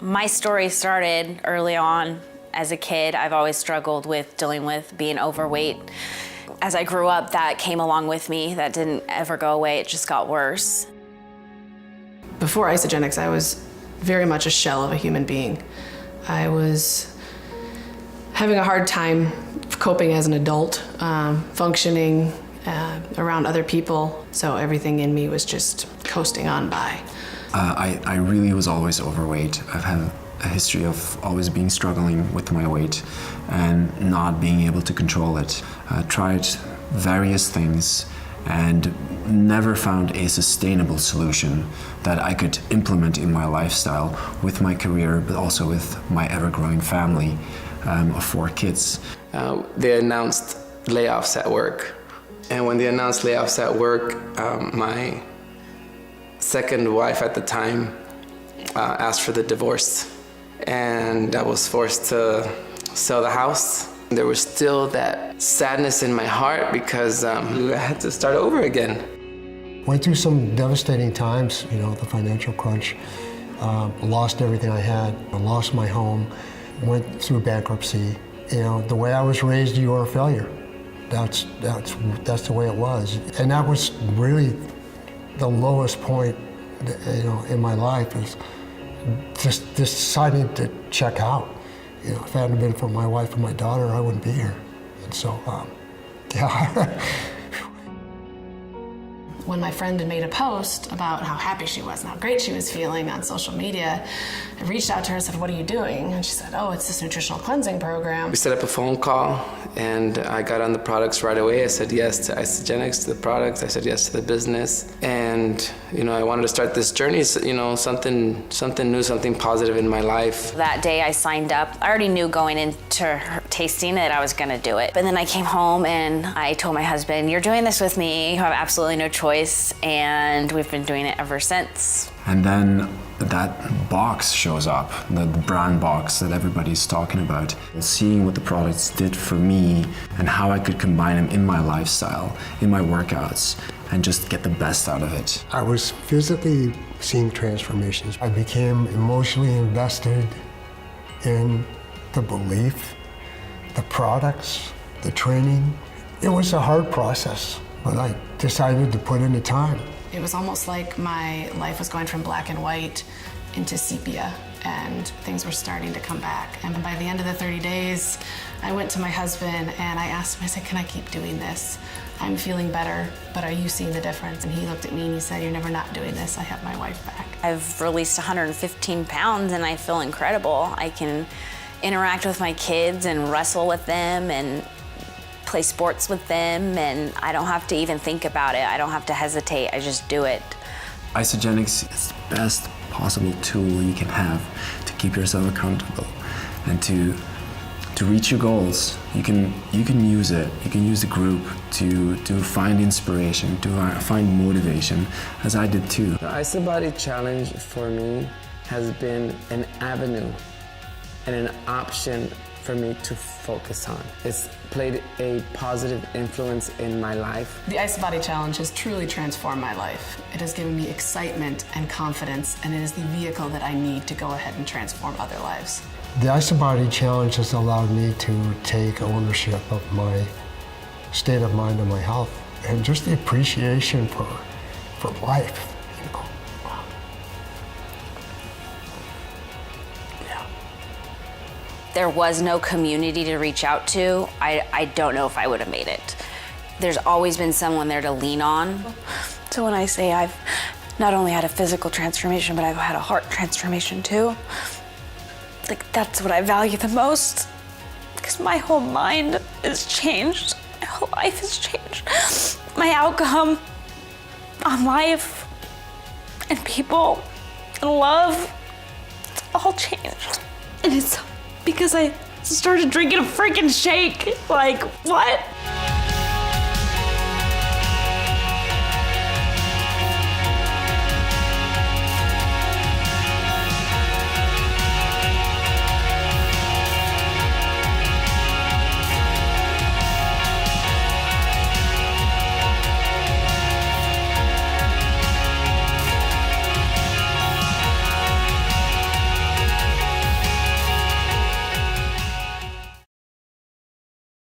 My story started early on. As a kid, I've always struggled with dealing with being overweight. As I grew up, that came along with me. That didn't ever go away, it just got worse. Before Isagenix, I was very much a shell of a human being. I was having a hard time coping as an adult, functioning around other people, so everything in me was just coasting on by. I really was always overweight. I've had a history of always struggling with my weight and not being able to control it. I tried various things and never found a sustainable solution that I could implement in my lifestyle with my career, but also with my ever-growing family of 4 kids. They announced layoffs at work. And when they announced layoffs at work, my second wife at the time asked for the divorce. And I was forced to sell the house. There was still that sadness in my heart because I had to start over again. Went through some devastating times, the financial crunch. Lost everything I had. I lost my home. Went through bankruptcy. The way I was raised, you are a failure. That's the way it was. And that was really the lowest point, in my life, is just deciding to check out. If it hadn't been for my wife and my daughter, I wouldn't be here. And so, yeah. When my friend had made a post about how happy she was and how great she was feeling on social media, I reached out to her and said, "What are you doing?" And she said, "Oh, it's this nutritional cleansing program." We set up a phone call and I got on the products right away. I said yes to Isagenix, to the products. I said yes to the business. And, I wanted to start this journey, something new, something positive in my life. That day I signed up. I already knew going into tasting it, I was gonna do it. But then I came home and I told my husband, "You're doing this with me. You have absolutely no choice." And we've been doing it ever since. And then that box shows up, the brand box that everybody's talking about. Seeing what the products did for me and how I could combine them in my lifestyle, in my workouts, and just get the best out of it. I was physically seeing transformations. I became emotionally invested in the belief, the products, the training. It was a hard process, but I decided to put in the time. It was almost like my life was going from black and white into sepia, and things were starting to come back. And by the end of the 30 days, I went to my husband and I asked him, I said, "Can I keep doing this? I'm feeling better, but are you seeing the difference?" And he looked at me and he said, "You're never not doing this. I have my wife back." I've released 115 pounds and I feel incredible. I can interact with my kids and wrestle with them and play sports with them, and I don't have to even think about it. I don't have to hesitate, I just do it. Isagenix is the best possible tool you can have to keep yourself accountable and to reach your goals. You can use it. You can use the group to find inspiration, to find motivation, as I did too. The IsaBody Challenge for me has been an avenue and an option for me to focus on. It's played a positive influence in my life. The IsaBody Challenge has truly transformed my life. It has given me excitement and confidence, and it is the vehicle that I need to go ahead and transform other lives. The IsaBody Challenge has allowed me to take ownership of my state of mind and my health, and just the appreciation for life. There was no community to reach out to, I don't know if I would have made it. There's always been someone there to lean on. So when I say I've not only had a physical transformation, but I've had a heart transformation too, that's what I value the most. Because my whole mind has changed, my whole life has changed. My outcome on life and people and love, it's all changed. And it's because I started drinking a freaking shake. What?